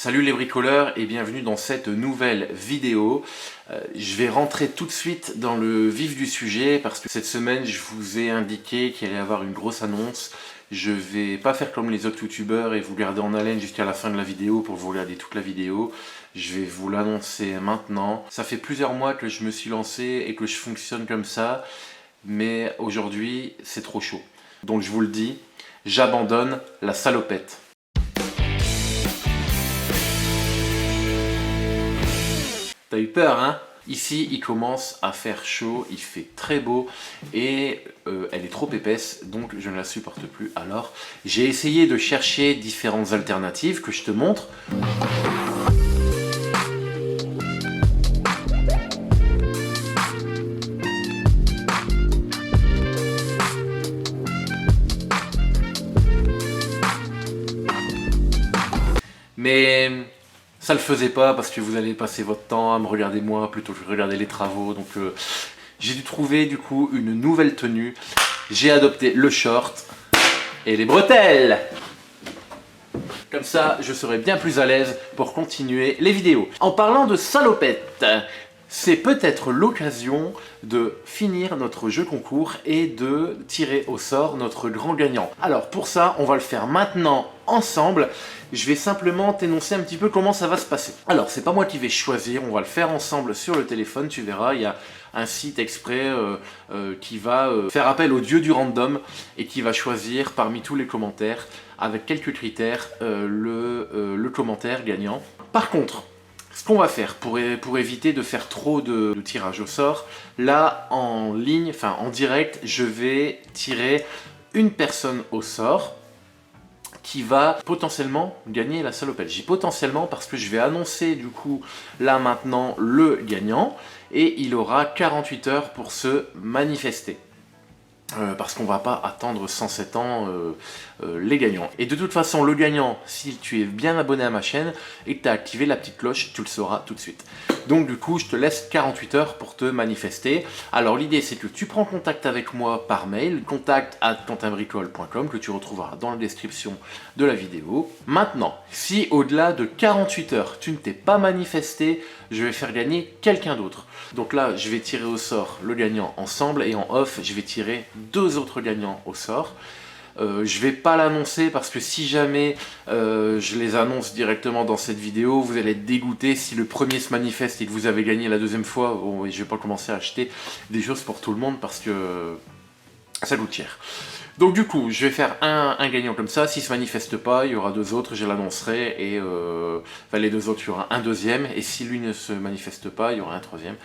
Salut les bricoleurs et bienvenue dans cette nouvelle vidéo. Je vais rentrer tout de suite dans le vif du sujet parce que cette semaine je vous ai indiqué qu'il allait y avoir une grosse annonce. Je vais pas faire comme les autres youtubeurs et vous garder en haleine jusqu'à la fin de la vidéo pour vous regarder toute la vidéo. Je vais vous l'annoncer maintenant. Ça fait plusieurs mois que je me suis lancé et que je fonctionne comme ça, mais aujourd'hui c'est trop chaud. Donc je vous le dis, j'abandonne la salopette. T'as eu peur, hein? Ici, il commence à faire chaud, il fait très beau et elle est trop épaisse, donc je ne la supporte plus. Alors, j'ai essayé de chercher différentes alternatives que je te montre. Mais ça le faisait pas parce que vous allez passer votre temps à me regarder moi plutôt que de regarder les travaux. Donc j'ai dû trouver du coup une nouvelle tenue. J'ai adopté le short et les bretelles. Comme ça, je serai bien plus à l'aise pour continuer les vidéos. En parlant de salopette, c'est peut-être l'occasion de finir notre jeu concours et de tirer au sort notre grand gagnant. Alors pour ça, on va le faire maintenant ensemble. Je vais simplement t'énoncer un petit peu comment ça va se passer. Alors c'est pas moi qui vais choisir, on va le faire ensemble sur le téléphone, tu verras, il y a un site exprès qui va faire appel au dieu du random et qui va choisir parmi tous les commentaires, avec quelques critères, le commentaire gagnant. Par contre, ce qu'on va faire pour éviter de faire trop de tirage au sort, là en ligne, enfin en direct, je vais tirer une personne au sort qui va potentiellement gagner la salopette. J'ai potentiellement parce que je vais annoncer du coup là maintenant le gagnant et il aura 48 heures pour se manifester. Parce qu'on va pas attendre 107 ans les gagnants. Et de toute façon, le gagnant, si tu es bien abonné à ma chaîne et que tu as activé la petite cloche, tu le sauras tout de suite. Donc du coup, je te laisse 48 heures pour te manifester. Alors l'idée, c'est que tu prends contact avec moi par mail, contact@quentinbricole.com, que tu retrouveras dans la description de la vidéo. Maintenant, si au-delà de 48 heures, tu ne t'es pas manifesté, je vais faire gagner quelqu'un d'autre. Donc là, je vais tirer au sort le gagnant ensemble et en off, je vais tirer deux autres gagnants au sort. Je vais pas l'annoncer parce que si jamais je les annonce directement dans cette vidéo, vous allez être dégoûté si le premier se manifeste et que vous avez gagné la deuxième fois. Bon, je vais pas commencer à acheter des choses pour tout le monde parce que ça coûte cher. Donc du coup, je vais faire un gagnant comme ça. S'il ne se manifeste pas, il y aura deux autres, je l'annoncerai. Et enfin, les deux autres, il y aura un deuxième. Et si lui ne se manifeste pas, il y aura un troisième.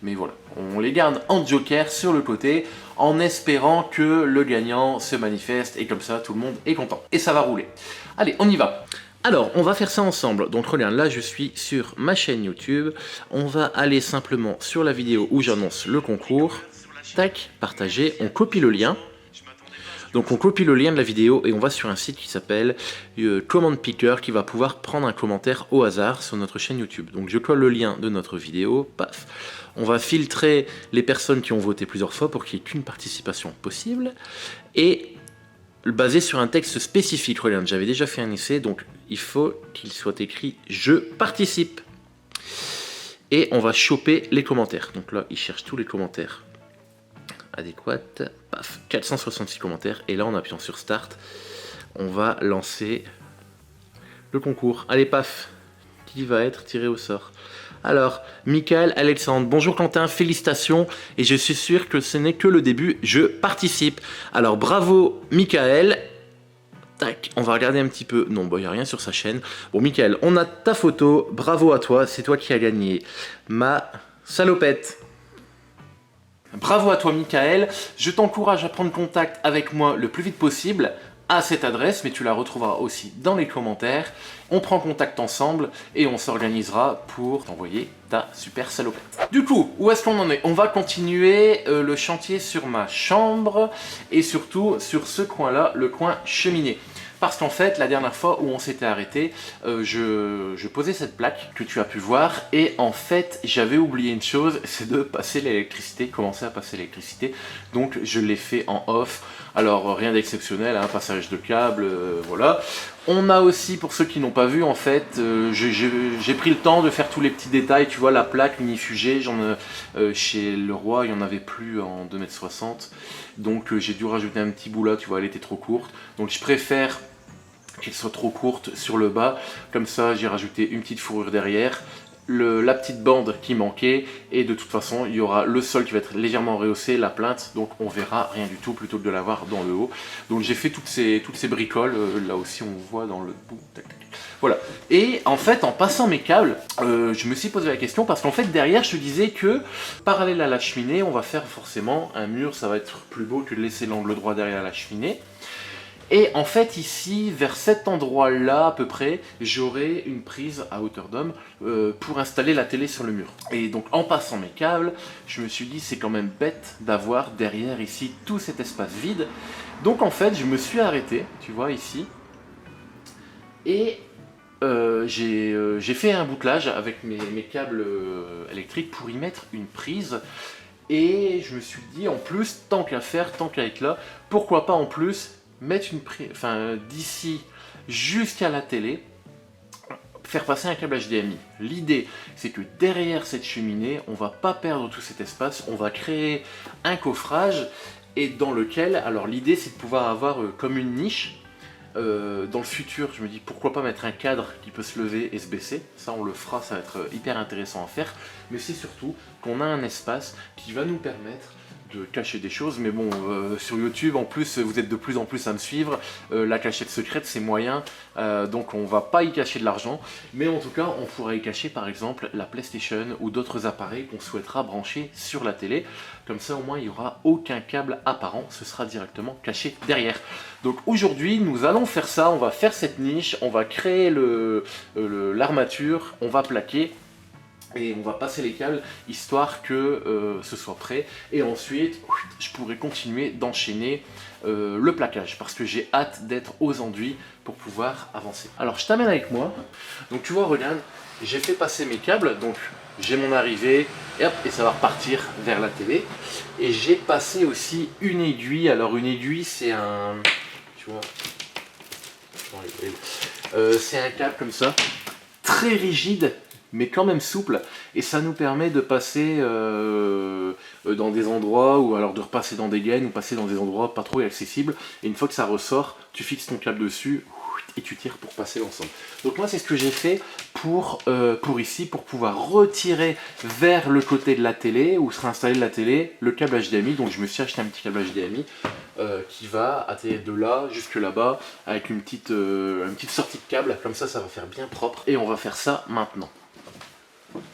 Mais voilà, on les garde en joker sur le côté, en espérant que le gagnant se manifeste. Et comme ça, tout le monde est content. Et ça va rouler. Allez, on y va. Alors, on va faire ça ensemble. Donc regarde, là je suis sur ma chaîne YouTube. On va aller simplement sur la vidéo où j'annonce le concours. Tac, partager, on copie le lien. Donc on copie le lien de la vidéo et on va sur un site qui s'appelle Comment Picker qui va pouvoir prendre un commentaire au hasard sur notre chaîne YouTube. Donc je colle le lien de notre vidéo, paf. On va filtrer les personnes qui ont voté plusieurs fois pour qu'il n'y ait qu'une participation possible. Et basé sur un texte spécifique, regarde, j'avais déjà fait un essai, donc il faut qu'il soit écrit « Je participe ». Et on va choper les commentaires. Donc là, il cherche tous les commentaires adéquate, paf, 466 commentaires, et là en appuyant sur Start, on va lancer le concours. Allez, paf, qui va être tiré au sort? Alors, Michael Alexandre, bonjour Quentin, félicitations, et je suis sûr que ce n'est que le début, je participe. Alors, bravo Michael. Tac, on va regarder un petit peu. Non, bon, il n'y a rien sur sa chaîne. Bon, Michael, on a ta photo, bravo à toi, c'est toi qui as gagné ma salopette. Bravo à toi Michael, je t'encourage à prendre contact avec moi le plus vite possible à cette adresse, mais tu la retrouveras aussi dans les commentaires. On prend contact ensemble et on s'organisera pour t'envoyer ta super salopette. Du coup, où est-ce qu'on en est? On va continuer le chantier sur ma chambre et surtout sur ce coin-là, le coin cheminée. Parce qu'en fait, la dernière fois où on s'était arrêté, je posais cette plaque que tu as pu voir et en fait, j'avais oublié une chose, c'est de passer l'électricité, commencer à passer l'électricité. Donc, je l'ai fait en off. Alors rien d'exceptionnel, hein, passage de câble, voilà. On a aussi, pour ceux qui n'ont pas vu, en fait, j'ai pris le temps de faire tous les petits détails. Tu vois, la plaque minifugée, chez Leroy, il n'y en avait plus en 2,60 m. Donc j'ai dû rajouter un petit bout là, tu vois, elle était trop courte. Donc je préfère qu'elle soit trop courte sur le bas. Comme ça, j'ai rajouté une petite fourrure derrière. La petite bande qui manquait, et de toute façon il y aura le sol qui va être légèrement rehaussé, la plainte, donc on verra rien du tout plutôt que de l'avoir dans le haut. Donc j'ai fait toutes ces bricoles, là aussi on voit dans le bout, tac, tac. Voilà. Et en fait, en passant mes câbles, je me suis posé la question parce qu'en fait derrière je te disais que parallèle à la cheminée, on va faire forcément un mur, ça va être plus beau que de laisser l'angle droit derrière la cheminée. Et en fait ici, vers cet endroit-là à peu près, j'aurai une prise à hauteur d'homme pour installer la télé sur le mur. Et donc en passant mes câbles, je me suis dit c'est quand même bête d'avoir derrière ici tout cet espace vide. Donc en fait je me suis arrêté, tu vois ici, et j'ai fait un bouclage avec mes câbles électriques pour y mettre une prise. Et je me suis dit en plus, tant qu'à faire, tant qu'à être là, pourquoi pas en plus mettre une prise, d'ici jusqu'à la télé, faire passer un câble HDMI. L'idée, c'est que derrière cette cheminée, on va pas perdre tout cet espace, on va créer un coffrage, et dans lequel, alors l'idée c'est de pouvoir avoir comme une niche. Dans le futur, je me dis pourquoi pas mettre un cadre qui peut se lever et se baisser. Ça on le fera, ça va être hyper intéressant à faire. Mais c'est surtout qu'on a un espace qui va nous permettre de cacher des choses. Mais bon, sur YouTube en plus, vous êtes de plus en plus à me suivre. La cachette secrète c'est moyen, donc on va pas y cacher de l'argent. Mais en tout cas, on pourra y cacher par exemple la PlayStation ou d'autres appareils qu'on souhaitera brancher sur la télé. Comme ça au moins il n'y aura aucun câble apparent, ce sera directement caché derrière. Donc aujourd'hui nous allons faire ça, on va faire cette niche, on va créer l'armature, on va plaquer et on va passer les câbles histoire que ce soit prêt. Et ensuite je pourrai continuer d'enchaîner le plaquage parce que j'ai hâte d'être aux enduits pour pouvoir avancer. Alors je t'amène avec moi, donc tu vois, regarde, j'ai fait passer mes câbles, donc j'ai mon arrivée, et hop, et ça va repartir vers la télé. Et j'ai passé aussi une aiguille. Alors une aiguille c'est un... Tu vois, c'est un câble comme ça, très rigide, mais quand même souple. Et ça nous permet de passer dans des endroits, ou alors de repasser dans des gaines, ou passer dans des endroits pas trop accessibles. Et une fois que ça ressort, tu fixes ton câble dessus, et tu tires pour passer l'ensemble. Donc moi c'est ce que j'ai fait pour ici, pour pouvoir retirer vers le côté de la télé où sera installée la télé le câble HDMI. Donc je me suis acheté un petit câble HDMI qui va atterrir de là jusque là-bas avec une petite sortie de câble, comme ça ça va faire bien propre. Et on va faire ça maintenant.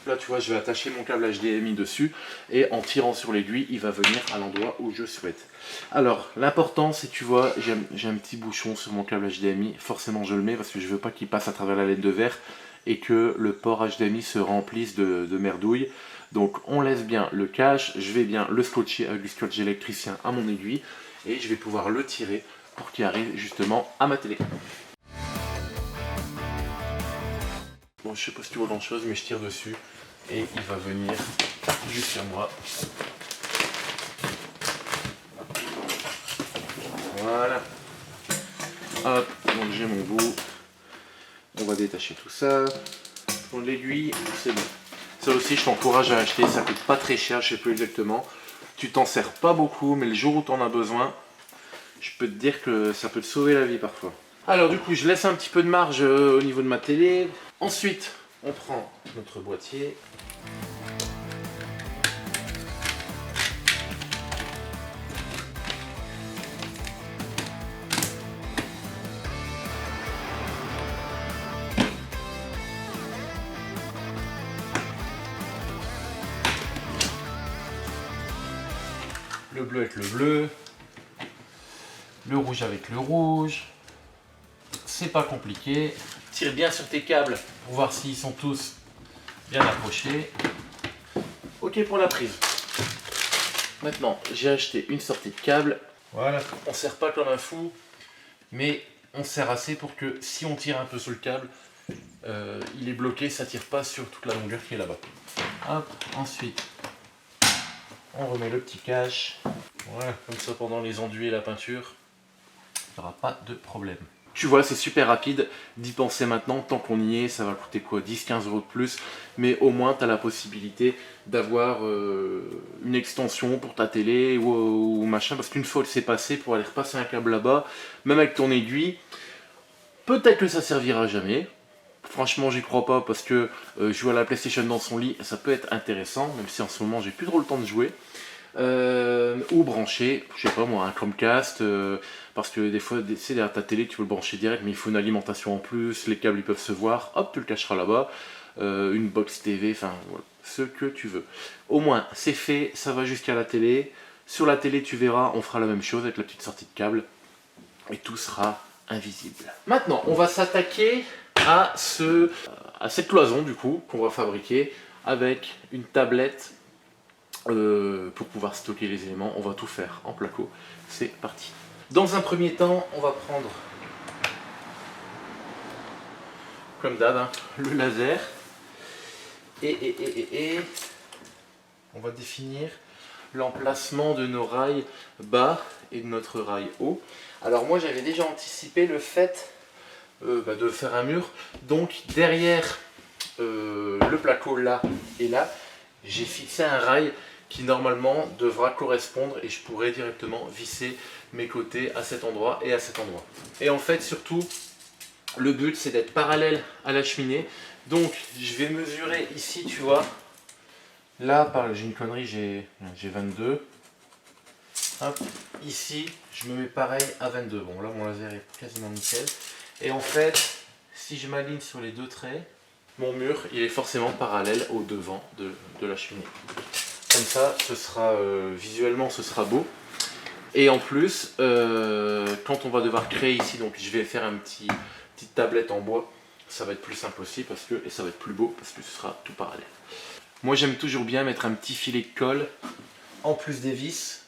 Là tu vois, je vais attacher mon câble HDMI dessus et en tirant sur l'aiguille il va venir à l'endroit où je souhaite. Alors l'important c'est, tu vois, j'ai un petit bouchon sur mon câble HDMI, forcément je le mets parce que je veux pas qu'il passe à travers la laine de verre et que le port HDMI se remplisse de merdouille. Donc on laisse bien le cache, je vais bien le scotcher avec du scotch électricien à mon aiguille et je vais pouvoir le tirer pour qu'il arrive justement à ma télé. Bon, je sais pas si tu vois grand chose, mais je tire dessus et il va venir jusqu'à moi. Voilà. Hop, donc j'ai mon bout. On va détacher tout ça. Pour l'aiguille, c'est bon. Ça aussi, je t'encourage à acheter, ça coûte pas très cher, je sais plus exactement. Tu t'en sers pas beaucoup, mais le jour où tu en as besoin, je peux te dire que ça peut te sauver la vie parfois. Alors du coup, je laisse un petit peu de marge au niveau de ma télé. Ensuite, on prend notre boîtier. Le bleu avec le bleu. Le rouge avec le rouge. C'est pas compliqué. Tire bien sur tes câbles pour voir s'ils sont tous bien accrochés. Ok pour la prise. Maintenant, j'ai acheté une sortie de câble. Voilà. On ne serre pas comme un fou, mais on serre assez pour que si on tire un peu sur le câble, il est bloqué, ça tire pas sur toute la longueur qui est là-bas. Hop, ensuite, on remet le petit cache. Voilà, comme ça pendant les enduits et la peinture, il n'y aura pas de problème. Tu vois, c'est super rapide d'y penser maintenant, tant qu'on y est, ça va coûter quoi, 10-15 € de plus, mais au moins tu as la possibilité d'avoir une extension pour ta télé ou machin, parce qu'une fois que c'est passé, pour aller repasser un câble là-bas, même avec ton aiguille, peut-être que ça servira jamais. Franchement, j'y crois pas, parce que jouer à la PlayStation dans son lit, ça peut être intéressant, même si en ce moment j'ai plus trop le temps de jouer. Ou brancher, je sais pas moi, un Chromecast, parce que des fois, tu sais, derrière ta télé, tu veux le brancher direct, mais il faut une alimentation en plus, les câbles ils peuvent se voir, hop, tu le cacheras là-bas, une box TV, enfin, voilà, ce que tu veux. Au moins, c'est fait, ça va jusqu'à la télé. Sur la télé, tu verras, on fera la même chose avec la petite sortie de câble, et tout sera invisible. Maintenant, on va s'attaquer à cette cloison, du coup, qu'on va fabriquer avec une tablette. Pour pouvoir stocker les éléments, on va tout faire en placo. C'est parti. Dans un premier temps, on va prendre, comme d'hab, hein, le laser et on va définir l'emplacement de nos rails bas et de notre rail haut. Alors moi j'avais déjà anticipé le fait de faire un mur, donc derrière le placo là et là, j'ai fixé un rail qui normalement devra correspondre et je pourrai directement visser mes côtés à cet endroit et à cet endroit. Et en fait surtout, le but c'est d'être parallèle à la cheminée. Donc je vais mesurer ici, tu vois. Là, j'ai une connerie, j'ai 22. Hop, ici, je me mets pareil à 22. Bon là mon laser est quasiment nickel. Et en fait, si je m'aligne sur les deux traits, mon mur il est forcément parallèle au devant de la cheminée. Comme ça, ce sera visuellement ce sera beau. Et en plus, quand on va devoir créer ici, donc je vais faire petite tablette en bois, ça va être plus simple aussi et ça va être plus beau parce que ce sera tout parallèle. Moi j'aime toujours bien mettre un petit filet de colle en plus des vis.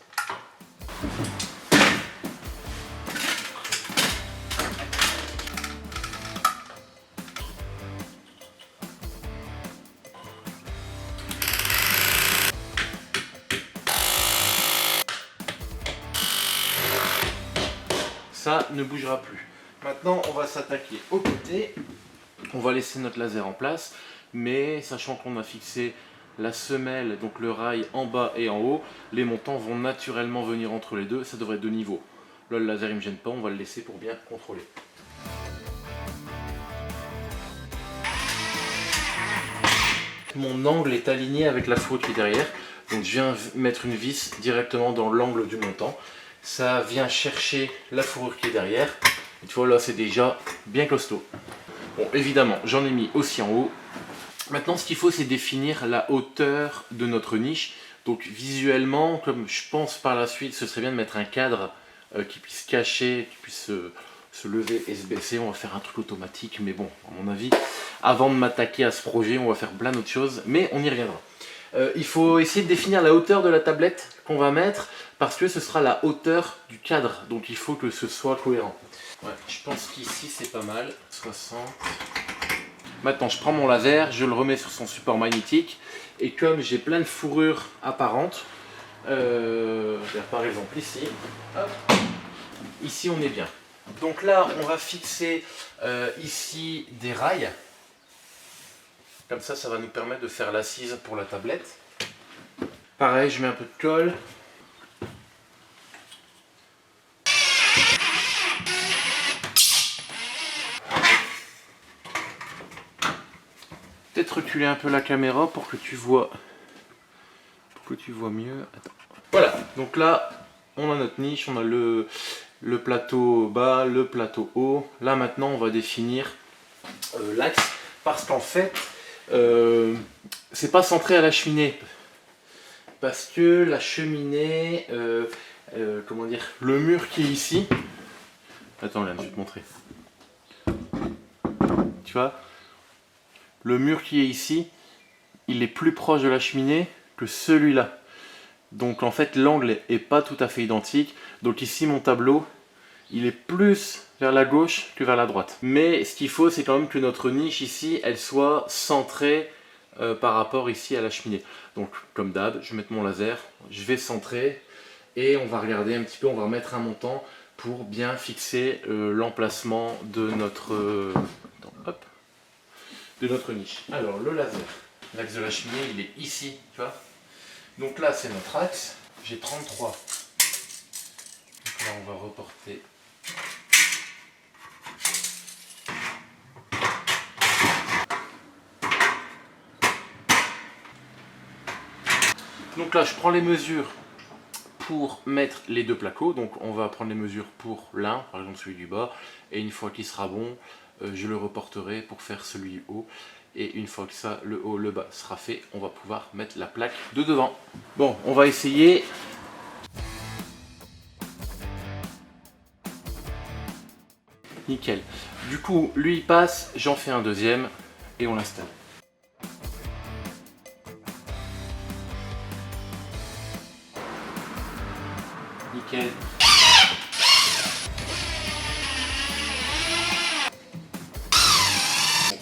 Ça ne bougera plus. Maintenant, on va s'attaquer au côté. On va laisser notre laser en place, mais sachant qu'on a fixé la semelle, donc le rail en bas et en haut, les montants vont naturellement venir entre les deux. Ça devrait être de niveau. Là, le laser, il ne me gêne pas. On va le laisser pour bien contrôler. Mon angle est aligné avec la fourrure qui est derrière. Donc, je viens mettre une vis directement dans l'angle du montant. Ça vient chercher la fourrure qui est derrière. Et tu vois là c'est déjà bien costaud. Bon évidemment j'en ai mis aussi en haut. Maintenant ce qu'il faut c'est définir la hauteur de notre niche. Donc visuellement comme je pense par la suite ce serait bien de mettre un cadre qui puisse cacher, qui puisse se lever et se baisser. On va faire un truc automatique mais bon à mon avis avant de m'attaquer à ce projet on va faire plein d'autres choses mais on y reviendra. Il faut essayer de définir la hauteur de la tablette qu'on va mettre parce que ce sera la hauteur du cadre, donc il faut que ce soit cohérent. Ouais, je pense qu'ici c'est pas mal, 60. Maintenant je prends mon laser, je le remets sur son support magnétique et comme j'ai plein de fourrures apparentes, par exemple ici, hop, ici on est bien. Donc là on va fixer ici des rails. Comme ça, ça va nous permettre de faire l'assise pour la tablette. Pareil, je mets un peu de colle. Peut-être reculer un peu la caméra pour que tu vois mieux. Attends. Voilà, donc là, on a notre niche, on a le plateau bas, le plateau haut. Là maintenant, on va définir l'axe parce qu'en fait, c'est pas centré à la cheminée parce que la cheminée comment dire, le mur qui est ici, attends là je vais te montrer, tu vois le mur qui est ici il est plus proche de la cheminée que celui-là, donc en fait l'angle est pas tout à fait identique. Donc ici mon tableau il est plus vers la gauche que vers la droite. Mais ce qu'il faut, c'est quand même que notre niche ici, elle soit centrée par rapport ici à la cheminée. Donc, comme d'hab, je vais mettre mon laser, je vais centrer et on va regarder un petit peu, on va remettre un montant pour bien fixer l'emplacement de notre, hop, de notre niche. Alors le laser, l'axe de la cheminée il est ici, tu vois. Donc là c'est notre axe, j'ai 33. Donc là on va reporter. Donc là je prends les mesures pour mettre les deux placots. Donc on va prendre les mesures pour l'un, par exemple celui du bas, et une fois qu'il sera bon, je le reporterai pour faire celui du haut. Et une fois que ça, le haut, le bas sera fait, on va pouvoir mettre la plaque de devant. Bon, on va essayer. Nickel. Du coup, lui il passe, j'en fais un deuxième et on l'installe. Nickel.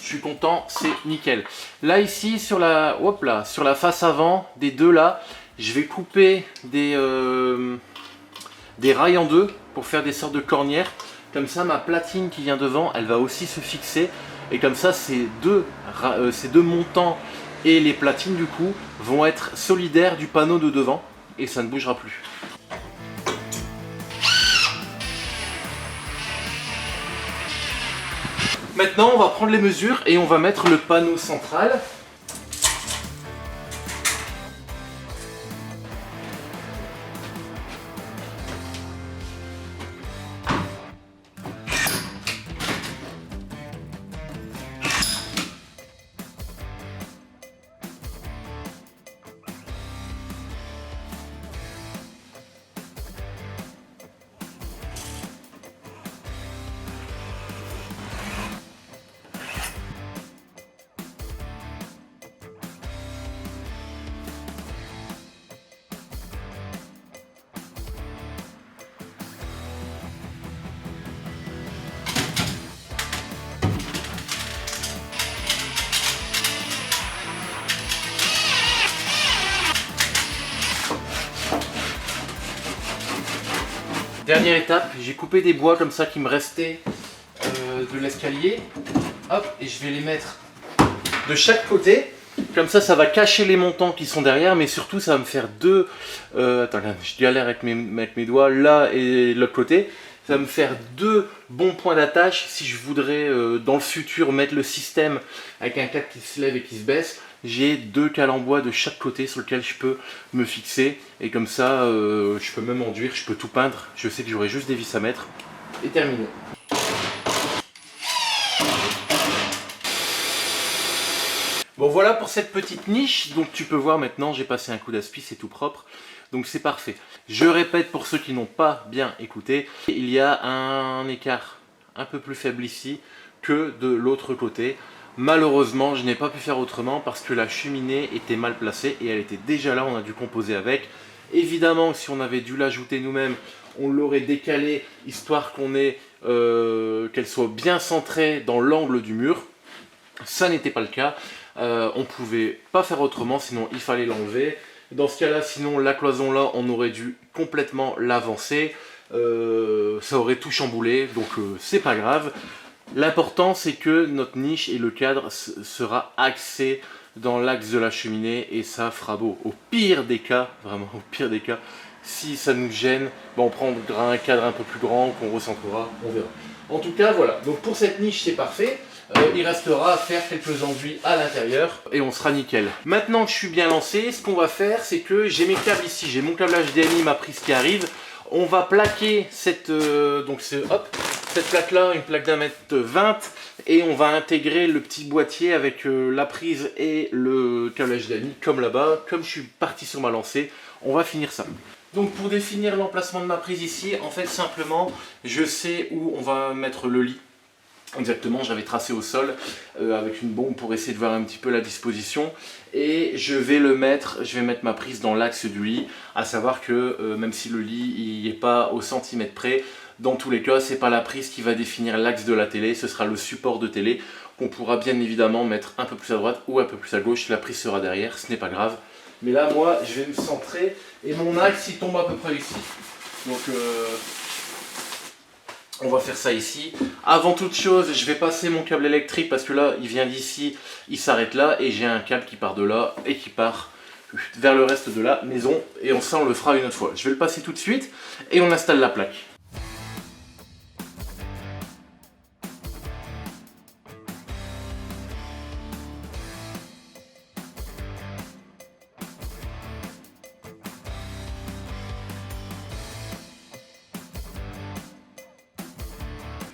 Je suis content, c'est nickel. Là ici sur la, hop là, sur la face avant des deux là, je vais couper des rails en deux pour faire des sortes de cornières. Comme ça ma platine qui vient devant, elle va aussi se fixer. Et comme ça ces deux montants et les platines du coup vont être solidaires du panneau de devant et ça ne bougera plus. Maintenant, on va prendre les mesures et on va mettre le panneau central. Dernière étape, j'ai coupé des bois comme ça qui me restaient de l'escalier. Hop, et je vais les mettre de chaque côté. Comme ça va cacher les montants qui sont derrière, mais surtout ça va me faire deux... attends, là, je galère avec mes doigts, là et de l'autre côté. Ça va me faire deux bons points d'attache si je voudrais dans le futur mettre le système avec un cadre qui se lève et qui se baisse. J'ai deux cales en bois de chaque côté sur lequel je peux me fixer. Et comme ça, je peux même enduire, je peux tout peindre. Je sais que j'aurai juste des vis à mettre. Et terminé. Bon voilà pour cette petite niche. Donc tu peux voir maintenant, j'ai passé un coup d'aspi, c'est tout propre. Donc c'est parfait. Je répète pour ceux qui n'ont pas bien écouté, il y a un écart un peu plus faible ici que de l'autre côté. Malheureusement, je n'ai pas pu faire autrement parce que la cheminée était mal placée et elle était déjà là, on a dû composer avec. Évidemment, si on avait dû l'ajouter nous-mêmes, on l'aurait décalé histoire qu'on ait qu'elle soit bien centrée dans l'angle du mur. Ça n'était pas le cas. On ne pouvait pas faire autrement, sinon il fallait l'enlever. Dans ce cas-là, sinon la cloison là, on aurait dû complètement l'avancer. Ça aurait tout chamboulé, donc c'est pas grave. L'important c'est que notre niche et le cadre sera axé dans l'axe de la cheminée et ça fera beau. Au pire des cas, vraiment au pire des cas, si ça nous gêne, on prendra un cadre un peu plus grand qu'on recentrera, on verra. En tout cas voilà, donc pour cette niche c'est parfait. Il restera à faire quelques enduits à l'intérieur et on sera nickel. Maintenant que je suis bien lancé, ce qu'on va faire c'est que j'ai mes câbles ici, j'ai mon câblage HDMI, ma prise qui arrive. On va plaquer cette, cette plaque là, une plaque d'1,20 m et on va intégrer le petit boîtier avec la prise et le câblage HDMI comme là-bas. Comme je suis parti sur ma lancée, on va finir ça. Donc pour définir l'emplacement de ma prise ici, en fait simplement je sais où on va mettre le lit. Exactement, j'avais tracé au sol avec une bombe pour essayer de voir un petit peu la disposition et je vais mettre ma prise dans l'axe du lit, à savoir que même si le lit n'est pas au centimètre près, dans tous les cas c'est pas la prise qui va définir l'axe de la télé, ce sera le support de télé qu'on pourra bien évidemment mettre un peu plus à droite ou un peu plus à gauche, la prise sera derrière, ce n'est pas grave. Mais là moi je vais me centrer Et mon axe il tombe à peu près ici. Donc on va faire ça ici. Avant toute chose, je vais passer mon câble électrique parce que là, il vient d'ici, il s'arrête là et j'ai un câble qui part de là et qui part vers le reste de la maison. Et ça, on le fera une autre fois. Je vais le passer tout de suite et on installe la plaque.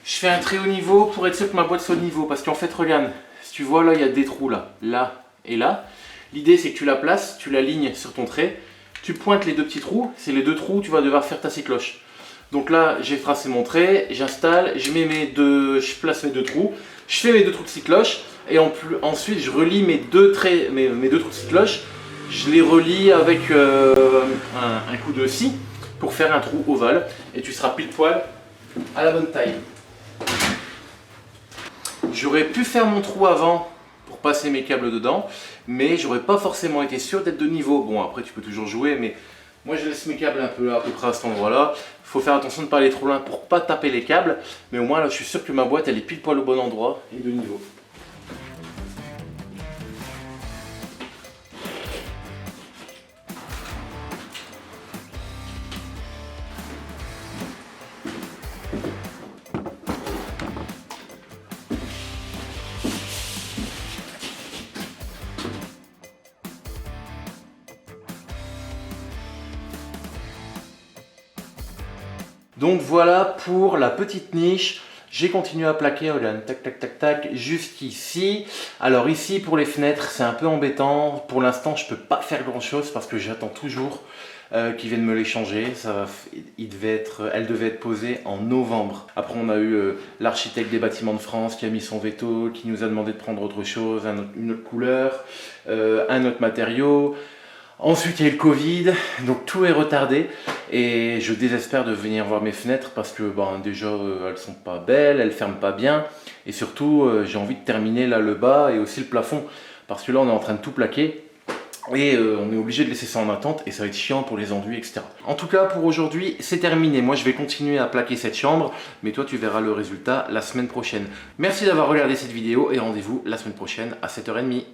Je fais un très haut niveau pour être sûr que ma boîte soit au niveau. Parce qu'en fait, regarde, si tu vois là, il y a des trous là, là et là. L'idée, c'est que tu la places, tu l'alignes sur ton trait. Tu pointes les deux petits trous. C'est les deux trous où tu vas devoir faire ta cycloche. Donc là, j'ai tracé mon trait, j'installe, je place mes deux trous. Je fais mes deux trous de cycloche. Et ensuite, je relie mes deux trous de cycloche. Je les relie avec un coup de scie pour faire un trou ovale. Et tu seras pile poil à la bonne taille. J'aurais pu faire mon trou avant pour passer mes câbles dedans, mais j'aurais pas forcément été sûr d'être de niveau. Bon, après tu peux toujours jouer, mais moi je laisse mes câbles un peu là, à peu près à cet endroit-là. Il faut faire attention de ne pas aller trop loin pour pas taper les câbles, mais au moins là je suis sûr que ma boîte elle est pile poil au bon endroit et de niveau. Donc voilà pour la petite niche. J'ai continué à plaquer, regarde, tac tac tac tac, jusqu'ici. Alors ici pour les fenêtres, c'est un peu embêtant. Pour l'instant, je peux pas faire grand chose parce que j'attends toujours qu'ils viennent me les changer. Elle devait être posée en novembre. Après, on a eu l'architecte des bâtiments de France qui a mis son veto, qui nous a demandé de prendre autre chose, une autre couleur, un autre matériau. Ensuite, il y a eu le Covid, donc tout est retardé et je désespère de venir voir mes fenêtres parce que déjà elles sont pas belles, elles ferment pas bien et surtout j'ai envie de terminer là le bas et aussi le plafond parce que là on est en train de tout plaquer et on est obligé de laisser ça en attente et ça va être chiant pour les enduits, etc. En tout cas pour aujourd'hui c'est terminé. Moi je vais continuer à plaquer cette chambre, mais toi tu verras le résultat la semaine prochaine. Merci d'avoir regardé cette vidéo et rendez-vous la semaine prochaine à 7h30.